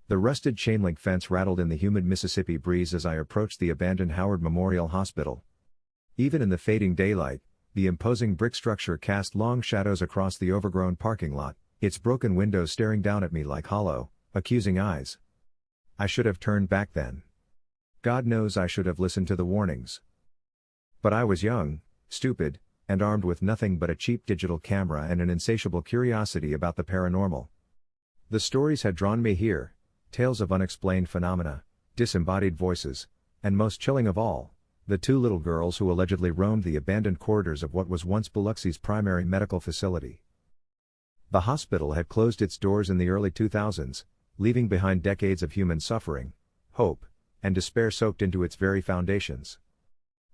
The rusted chain-link fence rattled in the humid Mississippi breeze as I approached the abandoned Howard Memorial Hospital. Even in the fading daylight, the imposing brick structure cast long shadows across the overgrown parking lot, its broken windows staring down at me like hollow, accusing eyes. I should have turned back then. God knows I should have listened to the warnings. But I was young, stupid, and armed with nothing but a cheap digital camera and an insatiable curiosity about the paranormal. The stories had drawn me here, tales of unexplained phenomena, disembodied voices, and most chilling of all, the two little girls who allegedly roamed the abandoned corridors of what was once Biloxi's primary medical facility. The hospital had closed its doors in the early 2000s, leaving behind decades of human suffering, hope, and despair soaked into its very foundations.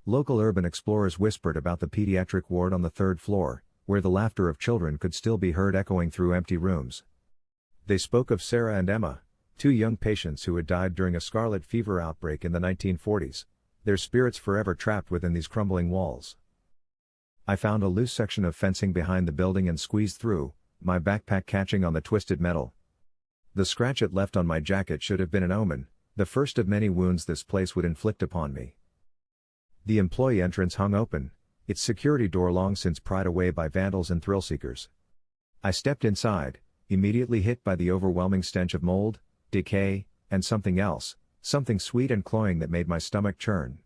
Local urban explorers whispered about the pediatric ward on the third floor, where the laughter of children could still be heard echoing through empty rooms. They spoke of Sarah and Emma, two young patients who had died during a scarlet fever outbreak in the 1940s, their spirits forever trapped within these crumbling walls. I found a loose section of fencing behind the building and squeezed through, my backpack catching on the twisted metal. The scratch it left on my jacket should have been an omen, the first of many wounds this place would inflict upon me. The employee entrance hung open, its security door long since pried away by vandals and thrill-seekers. I stepped inside, immediately hit by the overwhelming stench of mold, decay, and something else, something sweet and cloying that made my stomach churn.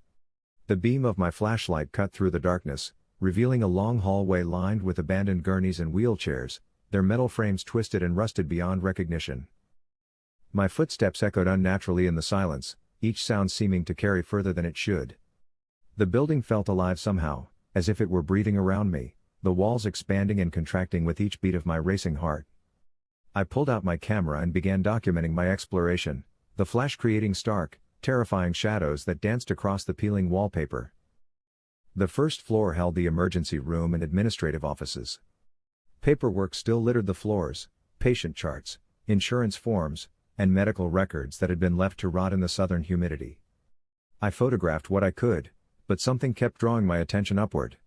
The beam of my flashlight cut through the darkness, revealing a long hallway lined with abandoned gurneys and wheelchairs, their metal frames twisted and rusted beyond recognition. My footsteps echoed unnaturally in the silence, each sound seeming to carry further than it should. The building felt alive somehow, as if it were breathing around me, the walls expanding and contracting with each beat of my racing heart. I pulled out my camera and began documenting my exploration, the flash creating stark, terrifying shadows that danced across the peeling wallpaper. The first floor held the emergency room and administrative offices. Paperwork still littered the floors, patient charts, insurance forms, and medical records that had been left to rot in the southern humidity. I photographed what I could, but something kept drawing my attention upward.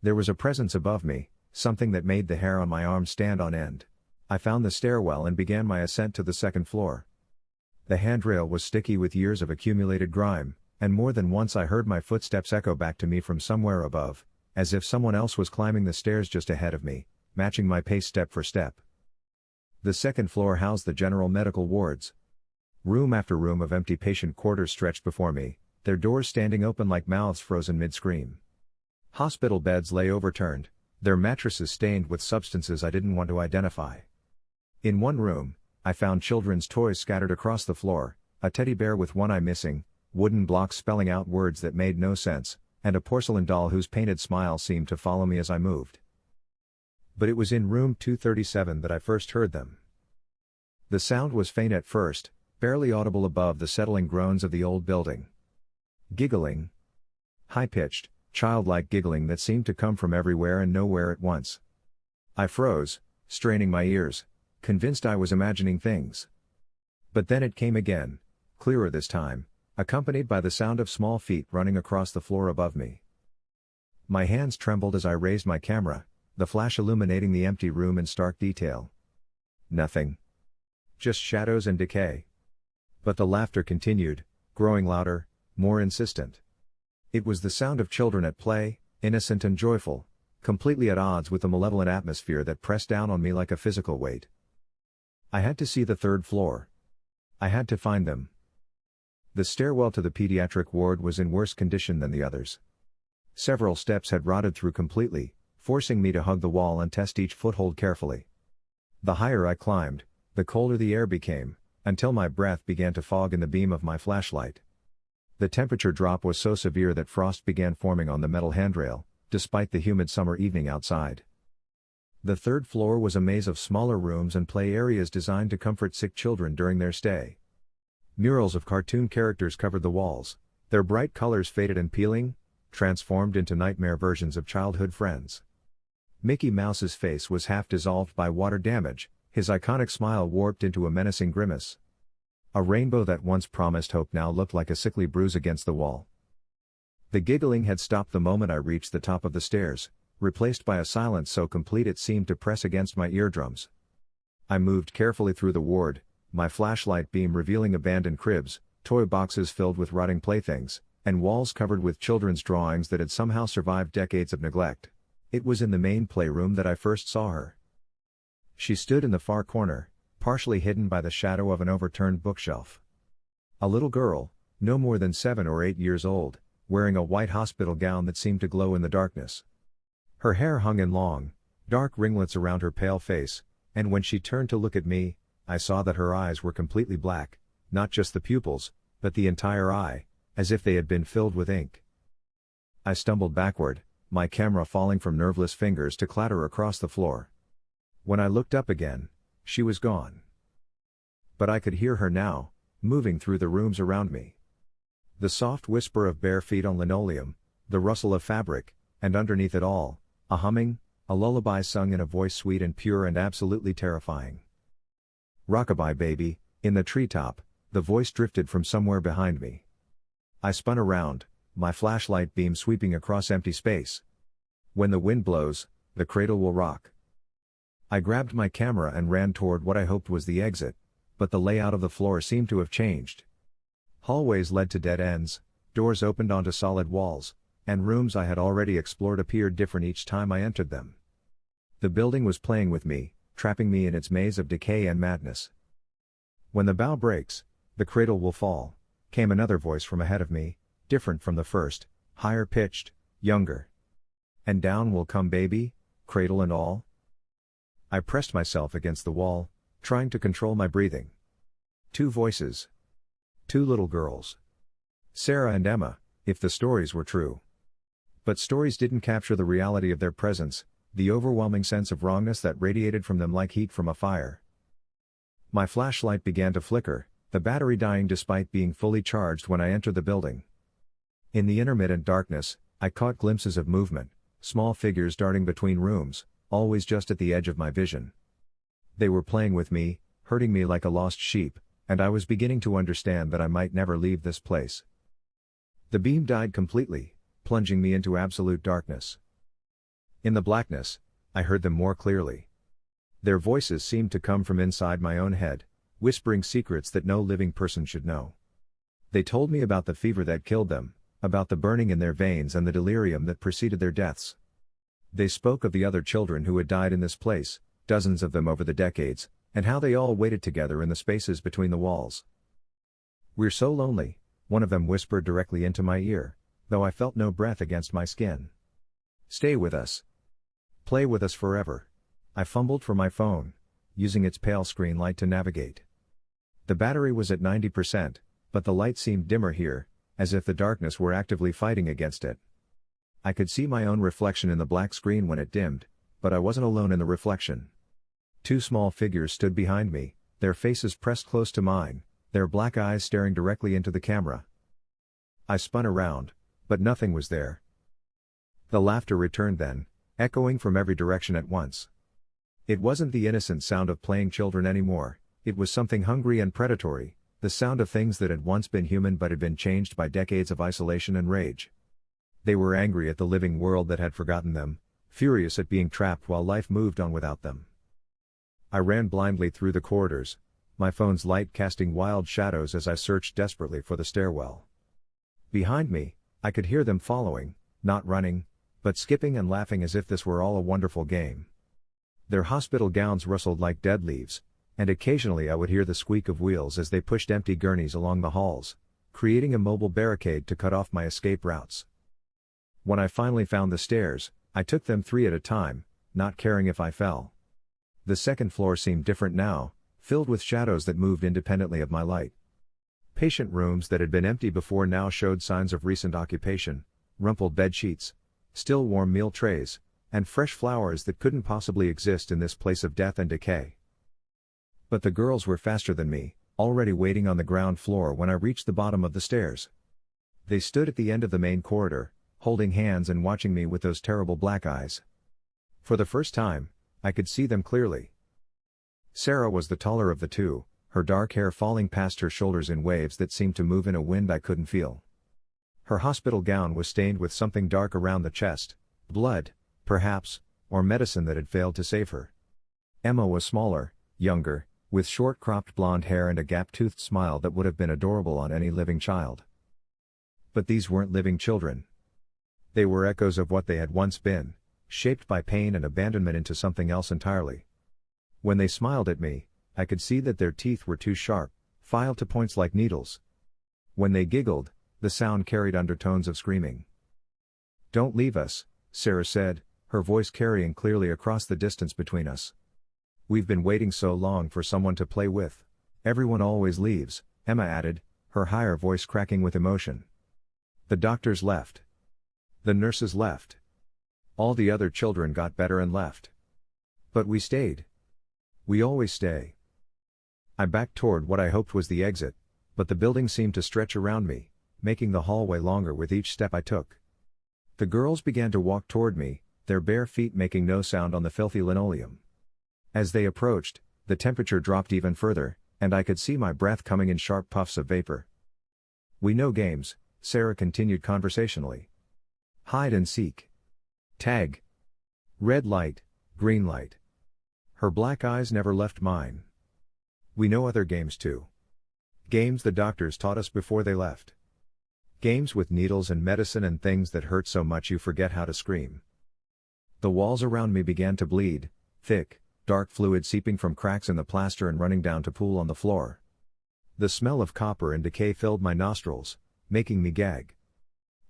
There was a presence above me, something that made the hair on my arm stand on end. I found the stairwell and began my ascent to the second floor. The handrail was sticky with years of accumulated grime, and more than once I heard my footsteps echo back to me from somewhere above, as if someone else was climbing the stairs just ahead of me, matching my pace step for step. The second floor housed the general medical wards. Room after room of empty patient quarters stretched before me, their doors standing open like mouths frozen mid-scream. Hospital beds lay overturned, their mattresses stained with substances I didn't want to identify. In one room, I found children's toys scattered across the floor, a teddy bear with one eye missing, wooden blocks spelling out words that made no sense, and a porcelain doll whose painted smile seemed to follow me as I moved. But it was in room 237 that I first heard them. The sound was faint at first, barely audible above the settling groans of the old building. Giggling. High-pitched, childlike giggling that seemed to come from everywhere and nowhere at once. I froze, straining my ears, convinced I was imagining things. But then it came again, clearer this time, accompanied by the sound of small feet running across the floor above me. My hands trembled as I raised my camera, the flash illuminating the empty room in stark detail. Nothing. Just shadows and decay. But the laughter continued, growing louder, more insistent. It was the sound of children at play, innocent and joyful, completely at odds with the malevolent atmosphere that pressed down on me like a physical weight. I had to see the third floor. I had to find them. The stairwell to the pediatric ward was in worse condition than the others. Several steps had rotted through completely, forcing me to hug the wall and test each foothold carefully. The higher I climbed, the colder the air became, until my breath began to fog in the beam of my flashlight. The temperature drop was so severe that frost began forming on the metal handrail, despite the humid summer evening outside. The third floor was a maze of smaller rooms and play areas designed to comfort sick children during their stay. Murals of cartoon characters covered the walls, their bright colors faded and peeling, transformed into nightmare versions of childhood friends. Mickey Mouse's face was half dissolved by water damage, his iconic smile warped into a menacing grimace. A rainbow that once promised hope now looked like a sickly bruise against the wall. The giggling had stopped the moment I reached the top of the stairs, replaced by a silence so complete it seemed to press against my eardrums. I moved carefully through the ward, my flashlight beam revealing abandoned cribs, toy boxes filled with rotting playthings, and walls covered with children's drawings that had somehow survived decades of neglect. It was in the main playroom that I first saw her. She stood in the far corner, partially hidden by the shadow of an overturned bookshelf. A little girl, no more than 7 or 8 years old, wearing a white hospital gown that seemed to glow in the darkness. Her hair hung in long, dark ringlets around her pale face, and when she turned to look at me, I saw that her eyes were completely black, not just the pupils, but the entire eye, as if they had been filled with ink. I stumbled backward, my camera falling from nerveless fingers to clatter across the floor. When I looked up again, she was gone. But I could hear her now, moving through the rooms around me. The soft whisper of bare feet on linoleum, the rustle of fabric, and underneath it all, a humming, a lullaby sung in a voice sweet and pure and absolutely terrifying. "Rockabye baby," in the treetop, the voice drifted from somewhere behind me. I spun around, my flashlight beam sweeping across empty space. "When the wind blows, the cradle will rock." I grabbed my camera and ran toward what I hoped was the exit, but the layout of the floor seemed to have changed. Hallways led to dead ends, doors opened onto solid walls, and rooms I had already explored appeared different each time I entered them. The building was playing with me, trapping me in its maze of decay and madness. "When the bough breaks, the cradle will fall," came another voice from ahead of me, different from the first, higher pitched, younger. "And down will come baby, cradle and all." I pressed myself against the wall, trying to control my breathing. 2 voices. 2 little girls. Sarah and Emma, if the stories were true. But stories didn't capture the reality of their presence, the overwhelming sense of wrongness that radiated from them like heat from a fire. My flashlight began to flicker, the battery dying despite being fully charged when I entered the building. In the intermittent darkness, I caught glimpses of movement, small figures darting between rooms, always just at the edge of my vision. They were playing with me, herding me like a lost sheep, and I was beginning to understand that I might never leave this place. The beam died completely, plunging me into absolute darkness. In the blackness, I heard them more clearly. Their voices seemed to come from inside my own head, whispering secrets that no living person should know. They told me about the fever that killed them, about the burning in their veins and the delirium that preceded their deaths. They spoke of the other children who had died in this place, dozens of them over the decades, and how they all waited together in the spaces between the walls. "We're so lonely," one of them whispered directly into my ear, though I felt no breath against my skin. "Stay with us. Play with us forever." I fumbled for my phone, using its pale screen light to navigate. The battery was at 90%, but the light seemed dimmer here, as if the darkness were actively fighting against it. I could see my own reflection in the black screen when it dimmed, but I wasn't alone in the reflection. 2 small figures stood behind me, their faces pressed close to mine, their black eyes staring directly into the camera. I spun around, but nothing was there. The laughter returned then, echoing from every direction at once. It wasn't the innocent sound of playing children anymore, it was something hungry and predatory, the sound of things that had once been human but had been changed by decades of isolation and rage. They were angry at the living world that had forgotten them, furious at being trapped while life moved on without them. I ran blindly through the corridors, my phone's light casting wild shadows as I searched desperately for the stairwell. Behind me, I could hear them following, not running, but skipping and laughing as if this were all a wonderful game. Their hospital gowns rustled like dead leaves, and occasionally I would hear the squeak of wheels as they pushed empty gurneys along the halls, creating a mobile barricade to cut off my escape routes. When I finally found the stairs, I took them 3 at a time, not caring if I fell. The second floor seemed different now, filled with shadows that moved independently of my light. Patient rooms that had been empty before now showed signs of recent occupation, rumpled bed sheets, still warm meal trays, and fresh flowers that couldn't possibly exist in this place of death and decay. But the girls were faster than me, already waiting on the ground floor when I reached the bottom of the stairs. They stood at the end of the main corridor, holding hands and watching me with those terrible black eyes. For the first time, I could see them clearly. Sarah was the taller of the 2, her dark hair falling past her shoulders in waves that seemed to move in a wind I couldn't feel. Her hospital gown was stained with something dark around the chest, blood, perhaps, or medicine that had failed to save her. Emma was smaller, younger, with short cropped blonde hair and a gap-toothed smile that would have been adorable on any living child. But these weren't living children. They were echoes of what they had once been, shaped by pain and abandonment into something else entirely. When they smiled at me, I could see that their teeth were too sharp, filed to points like needles. When they giggled, the sound carried undertones of screaming. "Don't leave us," Sarah said, her voice carrying clearly across the distance between us. "We've been waiting so long for someone to play with." "Everyone always leaves," Emma added, her higher voice cracking with emotion. "The doctors left. The nurses left. All the other children got better and left. But we stayed. We always stay." I backed toward what I hoped was the exit, but the building seemed to stretch around me, making the hallway longer with each step I took. The girls began to walk toward me, their bare feet making no sound on the filthy linoleum. As they approached, the temperature dropped even further, and I could see my breath coming in sharp puffs of vapor. "We know games," Sarah continued conversationally. "Hide and seek. Tag. Red light, green light." Her black eyes never left mine. "We know other games too. Games the doctors taught us before they left. Games with needles and medicine and things that hurt so much you forget how to scream." The walls around me began to bleed, thick, dark fluid seeping from cracks in the plaster and running down to pool on the floor. The smell of copper and decay filled my nostrils, making me gag.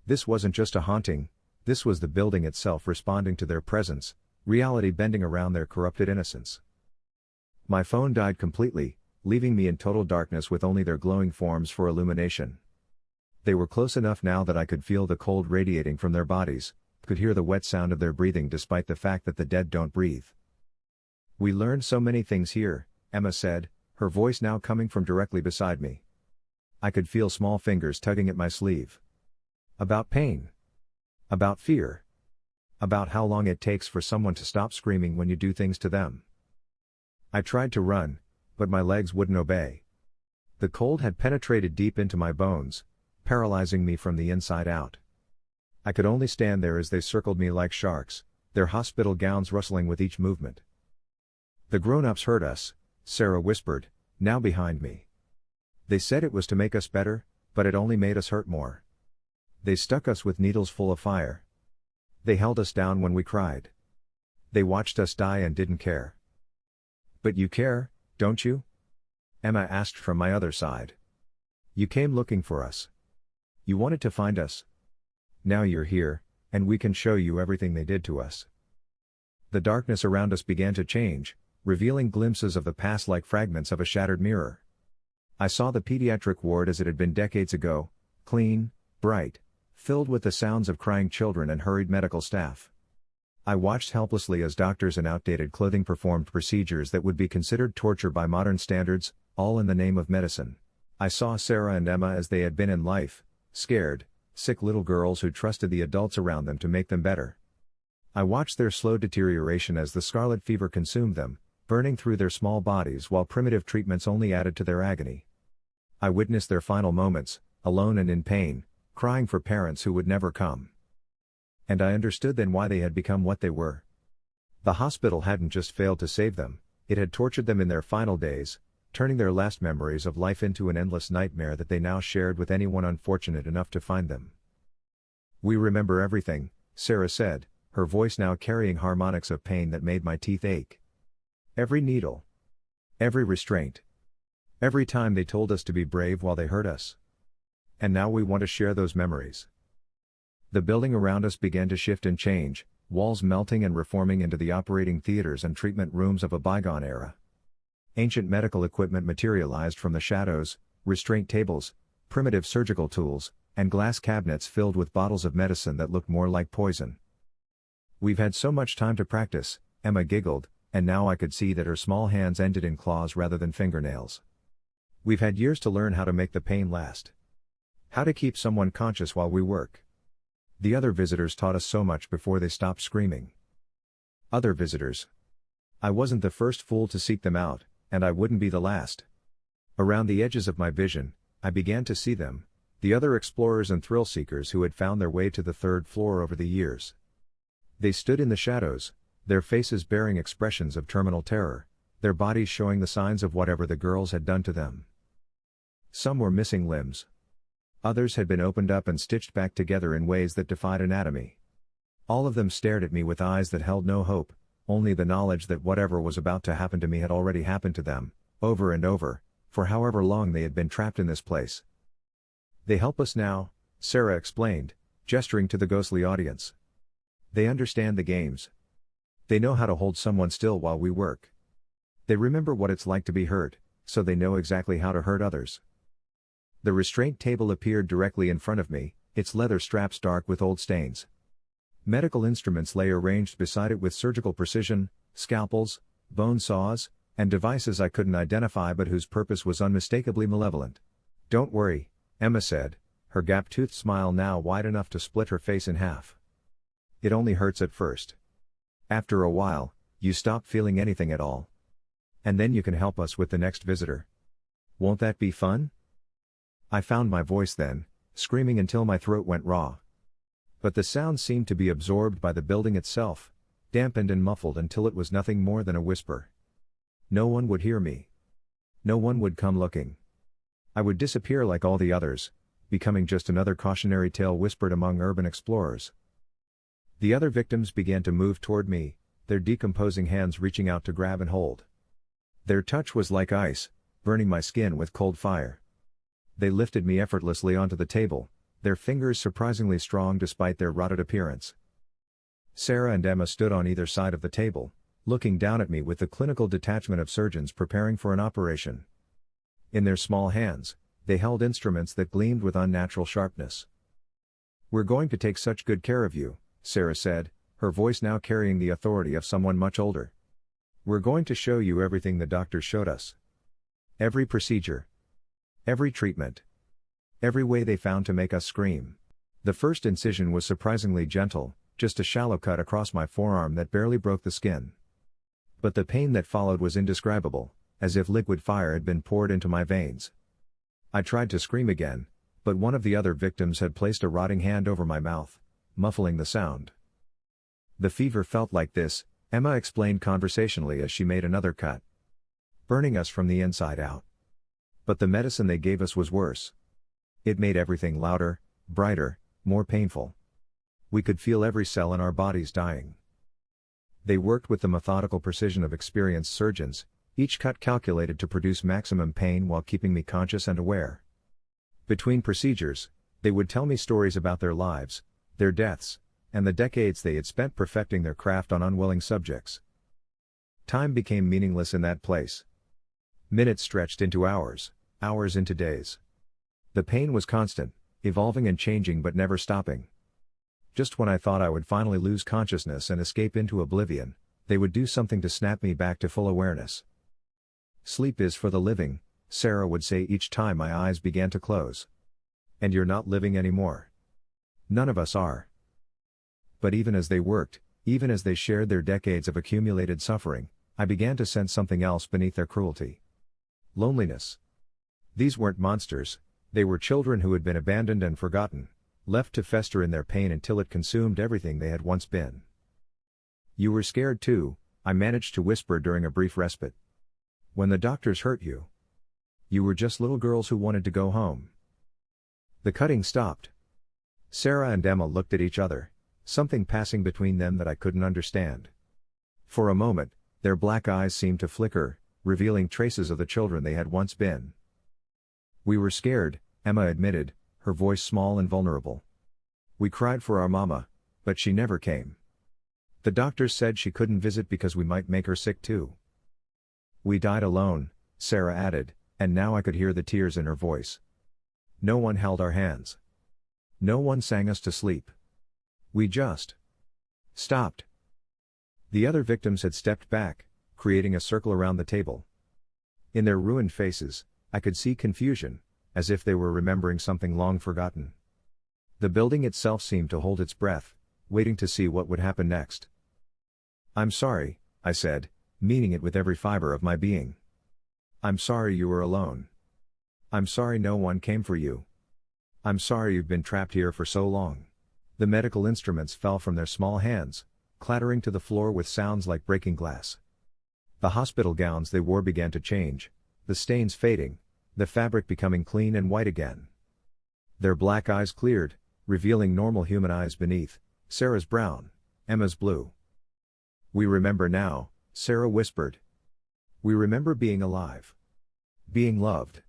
This wasn't just a haunting, this was the building itself responding to their presence, reality bending around their corrupted innocence. My phone died completely, leaving me in total darkness with only their glowing forms for illumination. They were close enough now that I could feel the cold radiating from their bodies, could hear the wet sound of their breathing despite the fact that the dead don't breathe. "We learned so many things here," Emma said, her voice now coming from directly beside me. I could feel small fingers tugging at my sleeve. "About pain. About fear. About how long it takes for someone to stop screaming when you do things to them." I tried to run, but my legs wouldn't obey. The cold had penetrated deep into my bones, paralyzing me from the inside out. I could only stand there as they circled me like sharks, their hospital gowns rustling with each movement. "The grown-ups hurt us," Sarah whispered, now behind me. "They said it was to make us better, but it only made us hurt more. They stuck us with needles full of fire. They held us down when we cried. They watched us die and didn't care." "But you care, don't you?" Emma asked from my other side. "You came looking for us. You wanted to find us. Now you're here, and we can show you everything they did to us." The darkness around us began to change, revealing glimpses of the past like fragments of a shattered mirror. I saw the pediatric ward as it had been decades ago, clean, bright, filled with the sounds of crying children and hurried medical staff. I watched helplessly as doctors in outdated clothing performed procedures that would be considered torture by modern standards, all in the name of medicine. I saw Sarah and Emma as they had been in life, scared, sick little girls who trusted the adults around them to make them better. I watched their slow deterioration as the scarlet fever consumed them, burning through their small bodies while primitive treatments only added to their agony. I witnessed their final moments, alone and in pain, crying for parents who would never come. And I understood then why they had become what they were. The hospital hadn't just failed to save them, it had tortured them in their final days, turning their last memories of life into an endless nightmare that they now shared with anyone unfortunate enough to find them. "We remember everything," Sarah said, her voice now carrying harmonics of pain that made my teeth ache. "Every needle. Every restraint. Every time they told us to be brave while they hurt us. And now we want to share those memories." The building around us began to shift and change, walls melting and reforming into the operating theaters and treatment rooms of a bygone era. Ancient medical equipment materialized from the shadows, restraint tables, primitive surgical tools, and glass cabinets filled with bottles of medicine that looked more like poison. "We've had so much time to practice," Emma giggled, and now I could see that her small hands ended in claws rather than fingernails. "We've had years to learn how to make the pain last. How to keep someone conscious while we work. The other visitors taught us so much before they stopped screaming." Other visitors. I wasn't the first fool to seek them out, and I wouldn't be the last. Around the edges of my vision, I began to see them, the other explorers and thrill seekers who had found their way to the third floor over the years. They stood in the shadows, their faces bearing expressions of terminal terror, their bodies showing the signs of whatever the girls had done to them. Some were missing limbs. Others had been opened up and stitched back together in ways that defied anatomy. All of them stared at me with eyes that held no hope, only the knowledge that whatever was about to happen to me had already happened to them, over and over, for however long they had been trapped in this place. "They help us now," Sarah explained, gesturing to the ghostly audience. "They understand the games. They know how to hold someone still while we work. They remember what it's like to be hurt, so they know exactly how to hurt others." The restraint table appeared directly in front of me, its leather straps dark with old stains. Medical instruments lay arranged beside it with surgical precision, scalpels, bone saws, and devices I couldn't identify but whose purpose was unmistakably malevolent. "Don't worry," Emma said, her gap-toothed smile now wide enough to split her face in half. "It only hurts at first. After a while, you stop feeling anything at all. And then you can help us with the next visitor. Won't that be fun?" I found my voice then, screaming until my throat went raw. But the sound seemed to be absorbed by the building itself, dampened and muffled until it was nothing more than a whisper. No one would hear me. No one would come looking. I would disappear like all the others, becoming just another cautionary tale whispered among urban explorers. The other victims began to move toward me, their decomposing hands reaching out to grab and hold. Their touch was like ice, burning my skin with cold fire. They lifted me effortlessly onto the table, their fingers surprisingly strong despite their rotted appearance. Sarah and Emma stood on either side of the table, looking down at me with the clinical detachment of surgeons preparing for an operation. In their small hands, they held instruments that gleamed with unnatural sharpness. "We're going to take such good care of you," Sarah said, her voice now carrying the authority of someone much older. "We're going to show you everything the doctors showed us. Every procedure. Every treatment. Every way they found to make us scream." The first incision was surprisingly gentle, just a shallow cut across my forearm that barely broke the skin. But the pain that followed was indescribable, as if liquid fire had been poured into my veins. I tried to scream again, but one of the other victims had placed a rotting hand over my mouth, muffling the sound. "The fever felt like this," Emma explained conversationally as she made another cut. "Burning us from the inside out. But the medicine they gave us was worse. It made everything louder, brighter, more painful. We could feel every cell in our bodies dying." They worked with the methodical precision of experienced surgeons, each cut calculated to produce maximum pain while keeping me conscious and aware. Between procedures, they would tell me stories about their lives, their deaths, and the decades they had spent perfecting their craft on unwilling subjects. Time became meaningless in that place. Minutes stretched into hours, hours into days. The pain was constant, evolving and changing but never stopping. Just when I thought I would finally lose consciousness and escape into oblivion, they would do something to snap me back to full awareness. "Sleep is for the living," Sarah would say each time my eyes began to close. "And you're not living anymore. None of us are." But even as they worked, even as they shared their decades of accumulated suffering, I began to sense something else beneath their cruelty. Loneliness. These weren't monsters, they were children who had been abandoned and forgotten, left to fester in their pain until it consumed everything they had once been. "You were scared too," I managed to whisper during a brief respite. "When the doctors hurt you. You were just little girls who wanted to go home." The cutting stopped. Sarah and Emma looked at each other, something passing between them that I couldn't understand. For a moment, their black eyes seemed to flicker, revealing traces of the children they had once been. "We were scared," Emma admitted, her voice small and vulnerable. "We cried for our mama, but she never came. The doctors said she couldn't visit because we might make her sick too. We died alone," Sarah added, and now I could hear the tears in her voice. "No one held our hands. No one sang us to sleep. We just stopped." The other victims had stepped back, creating a circle around the table. In their ruined faces, I could see confusion, as if they were remembering something long forgotten. The building itself seemed to hold its breath, waiting to see what would happen next. "I'm sorry," I said, meaning it with every fiber of my being. "I'm sorry you were alone. I'm sorry no one came for you. I'm sorry you've been trapped here for so long." The medical instruments fell from their small hands, clattering to the floor with sounds like breaking glass. The hospital gowns they wore began to change, the stains fading, the fabric becoming clean and white again. Their black eyes cleared, revealing normal human eyes beneath, Sarah's brown, Emma's blue. "We remember now," Sarah whispered. "We remember being alive. Being loved.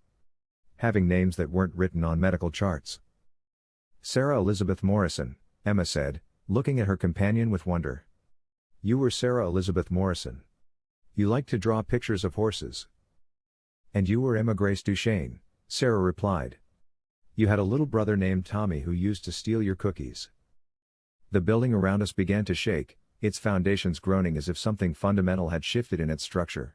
Having names that weren't written on medical charts." "Sarah Elizabeth Morrison," Emma said, looking at her companion with wonder. "You were Sarah Elizabeth Morrison. You liked to draw pictures of horses." "And you were Emma Grace Duchesne," Sarah replied. "You had a little brother named Tommy who used to steal your cookies." The building around us began to shake, its foundations groaning as if something fundamental had shifted in its structure.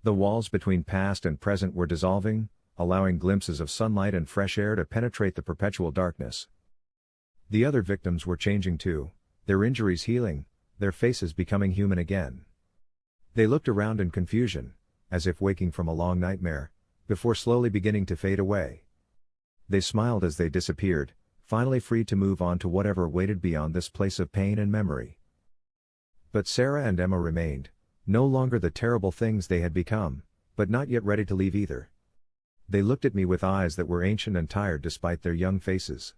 The walls between past and present were dissolving, allowing glimpses of sunlight and fresh air to penetrate the perpetual darkness. The other victims were changing too, their injuries healing, their faces becoming human again. They looked around in confusion, as if waking from a long nightmare, before slowly beginning to fade away. They smiled as they disappeared, finally free to move on to whatever waited beyond this place of pain and memory. But Sarah and Emma remained, no longer the terrible things they had become, but not yet ready to leave either. They looked at me with eyes that were ancient and tired despite their young faces.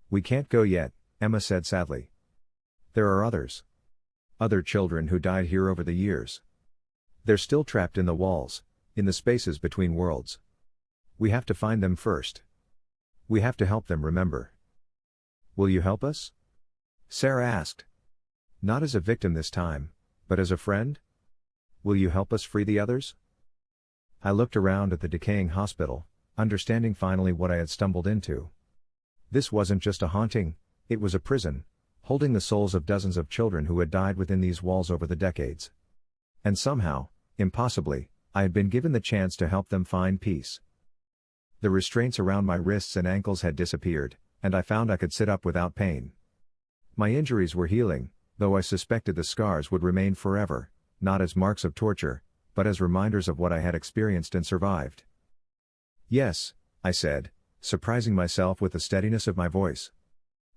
"We can't go yet," Emma said sadly. "There are others. Other children who died here over the years. They're still trapped in the walls, in the spaces between worlds. We have to find them first. We have to help them remember." "Will you help us?" Sarah asked. "Not as a victim this time, but as a friend? Will you help us free the others?" I looked around at the decaying hospital, understanding finally what I had stumbled into. This wasn't just a haunting, it was a prison, holding the souls of dozens of children who had died within these walls over the decades. And somehow, impossibly, I had been given the chance to help them find peace. The restraints around my wrists and ankles had disappeared, and I found I could sit up without pain. My injuries were healing, though I suspected the scars would remain forever, not as marks of torture, but as reminders of what I had experienced and survived. "Yes," I said, surprising myself with the steadiness of my voice.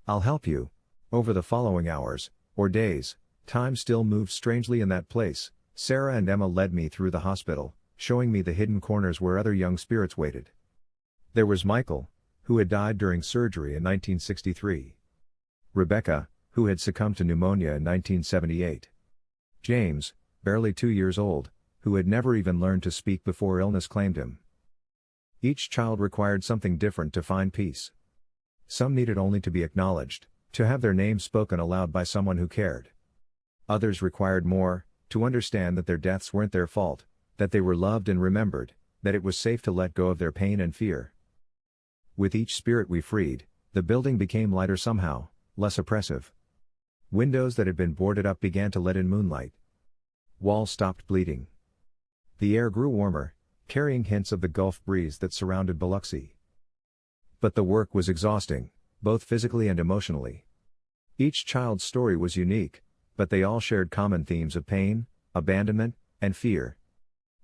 "I'll help you." Over the following hours, or days, time still moved strangely in that place. Sarah and Emma led me through the hospital, showing me the hidden corners where other young spirits waited. There was Michael, who had died during surgery in 1963. Rebecca, who had succumbed to pneumonia in 1978. James, barely 2 years old, who had never even learned to speak before illness claimed him. Each child required something different to find peace. Some needed only to be acknowledged, to have their names spoken aloud by someone who cared. Others required more, to understand that their deaths weren't their fault, that they were loved and remembered, that it was safe to let go of their pain and fear. With each spirit we freed, the building became lighter somehow, less oppressive. Windows that had been boarded up began to let in moonlight. Walls stopped bleeding. The air grew warmer, carrying hints of the Gulf breeze that surrounded Biloxi. But the work was exhausting, both physically and emotionally. Each child's story was unique, but they all shared common themes of pain, abandonment, and fear.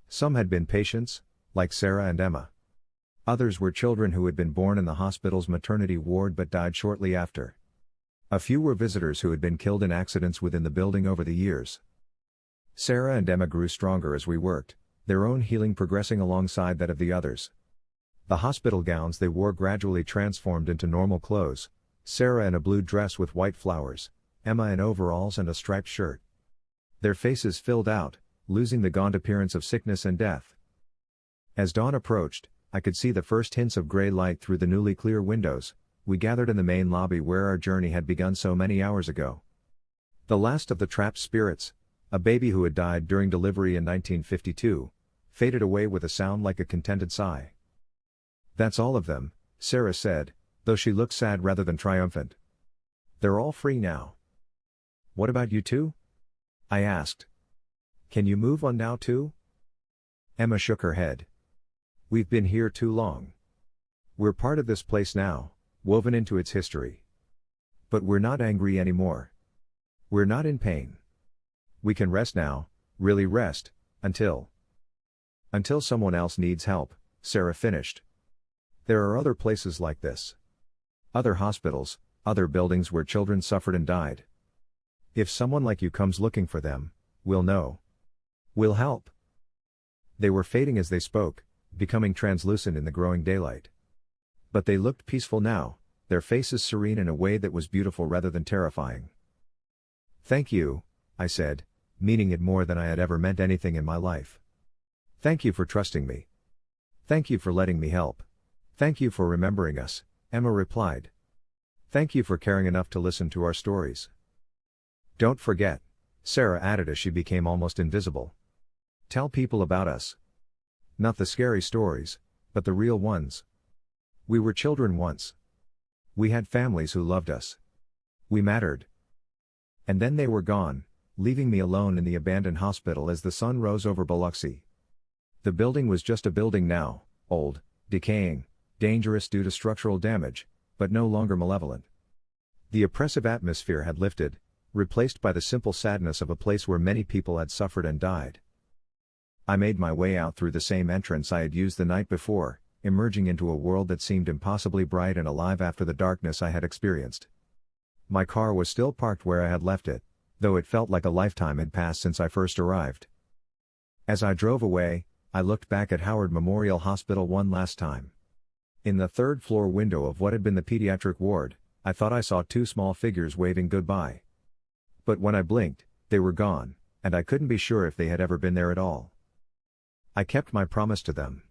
Some had been patients, like Sarah and Emma. Others were children who had been born in the hospital's maternity ward but died shortly after. A few were visitors who had been killed in accidents within the building over the years. Sarah and Emma grew stronger as we worked, their own healing progressing alongside that of the others. The hospital gowns they wore gradually transformed into normal clothes, Sarah in a blue dress with white flowers, Emma in overalls and a striped shirt. Their faces filled out, losing the gaunt appearance of sickness and death. As dawn approached, I could see the first hints of gray light through the newly clear windows. We gathered in the main lobby where our journey had begun so many hours ago. The last of the trapped spirits, a baby who had died during delivery in 1952, faded away with a sound like a contented sigh. "That's all of them," Sarah said, though she looked sad rather than triumphant. "They're all free now." "What about you two?" I asked. "Can you move on now too?" Emma shook her head. "We've been here too long. We're part of this place now, woven into its history. But we're not angry anymore. We're not in pain. We can rest now, really rest, until someone else needs help," Sarah finished. "There are other places like this. Other hospitals, other buildings where children suffered and died. If someone like you comes looking for them, we'll know. We'll help. They were fading as they spoke, becoming translucent in the growing daylight. But they looked peaceful now, their faces serene in a way that was beautiful rather than terrifying. Thank you, I said, meaning it more than I had ever meant anything in my life. Thank you for trusting me. Thank you for letting me help. Thank you for remembering us, Emma replied. Thank you for caring enough to listen to our stories. Don't forget, Sarah added as she became almost invisible. Tell people about us. Not the scary stories, but the real ones. We were children once. We had families who loved us. We mattered. And then they were gone, leaving me alone in the abandoned hospital as the sun rose over Biloxi. The building was just a building now, old, decaying, dangerous due to structural damage, but no longer malevolent. The oppressive atmosphere had lifted, replaced by the simple sadness of a place where many people had suffered and died. I made my way out through the same entrance I had used the night before, emerging into a world that seemed impossibly bright and alive after the darkness I had experienced. My car was still parked where I had left it, though it felt like a lifetime had passed since I first arrived. As I drove away, I looked back at Howard Memorial Hospital one last time. In the third-floor window of what had been the pediatric ward, I thought I saw two small figures waving goodbye. But when I blinked, they were gone, and I couldn't be sure if they had ever been there at all. I kept my promise to them.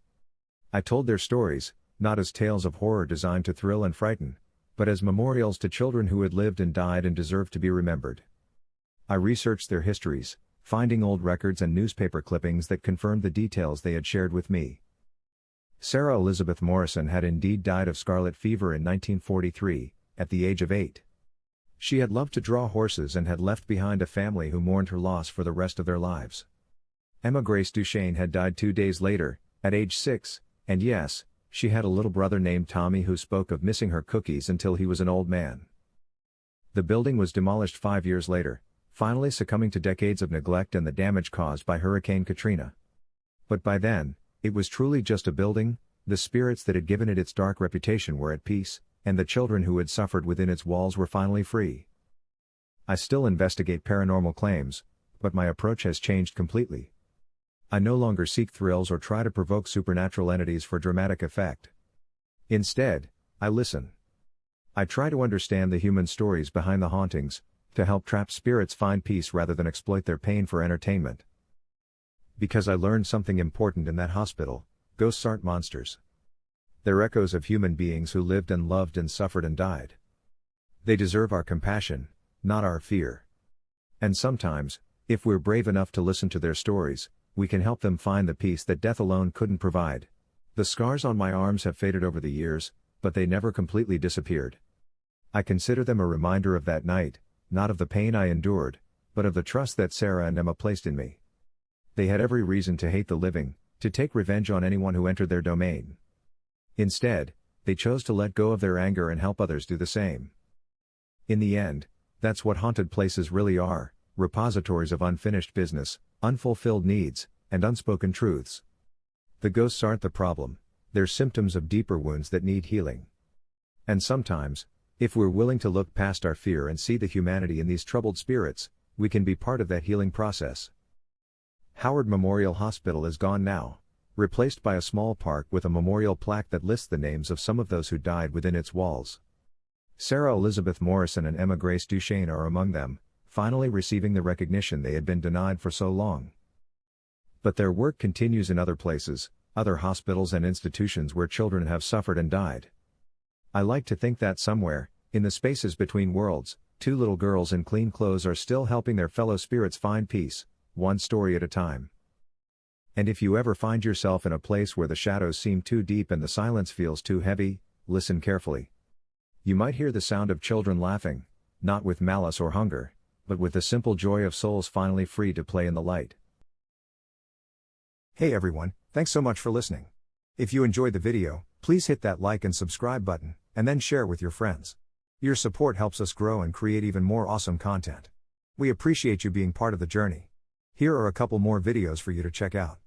I told their stories, not as tales of horror designed to thrill and frighten, but as memorials to children who had lived and died and deserved to be remembered. I researched their histories, finding old records and newspaper clippings that confirmed the details they had shared with me. Sarah Elizabeth Morrison had indeed died of scarlet fever in 1943, at the age of 8. She had loved to draw horses and had left behind a family who mourned her loss for the rest of their lives. Emma Grace Duchesne had died 2 days later, at age 6, and yes, she had a little brother named Tommy who spoke of missing her cookies until he was an old man. The building was demolished 5 years later, finally succumbing to decades of neglect and the damage caused by Hurricane Katrina. But by then, it was truly just a building, the spirits that had given it its dark reputation were at peace, and the children who had suffered within its walls were finally free. I still investigate paranormal claims, but my approach has changed completely. I no longer seek thrills or try to provoke supernatural entities for dramatic effect. Instead, I listen. I try to understand the human stories behind the hauntings, to help trapped spirits find peace rather than exploit their pain for entertainment. Because I learned something important in that hospital, ghosts aren't monsters. They're echoes of human beings who lived and loved and suffered and died. They deserve our compassion, not our fear. And sometimes, if we're brave enough to listen to their stories, we can help them find the peace that death alone couldn't provide. The scars on my arms have faded over the years, but they never completely disappeared. I consider them a reminder of that night, not of the pain I endured, but of the trust that Sarah and Emma placed in me. They had every reason to hate the living, to take revenge on anyone who entered their domain. Instead, they chose to let go of their anger and help others do the same. In the end, that's what haunted places really are, repositories of unfinished business, unfulfilled needs, and unspoken truths. The ghosts aren't the problem, they're symptoms of deeper wounds that need healing. And sometimes, if we're willing to look past our fear and see the humanity in these troubled spirits, we can be part of that healing process. Howard Memorial Hospital is gone now, replaced by a small park with a memorial plaque that lists the names of some of those who died within its walls. Sarah Elizabeth Morrison and Emma Grace Duchesne are among them, finally receiving the recognition they had been denied for so long. But their work continues in other places, other hospitals and institutions where children have suffered and died. I like to think that somewhere, in the spaces between worlds, 2 little girls in clean clothes are still helping their fellow spirits find peace, one story at a time. And if you ever find yourself in a place where the shadows seem too deep and the silence feels too heavy, listen carefully. You might hear the sound of children laughing, not with malice or hunger, but with the simple joy of souls finally free to play in the light. Hey everyone, thanks so much for listening. If you enjoyed the video, please hit that like and subscribe button, and then share with your friends. Your support helps us grow and create even more awesome content. We appreciate you being part of the journey. Here are a couple more videos for you to check out.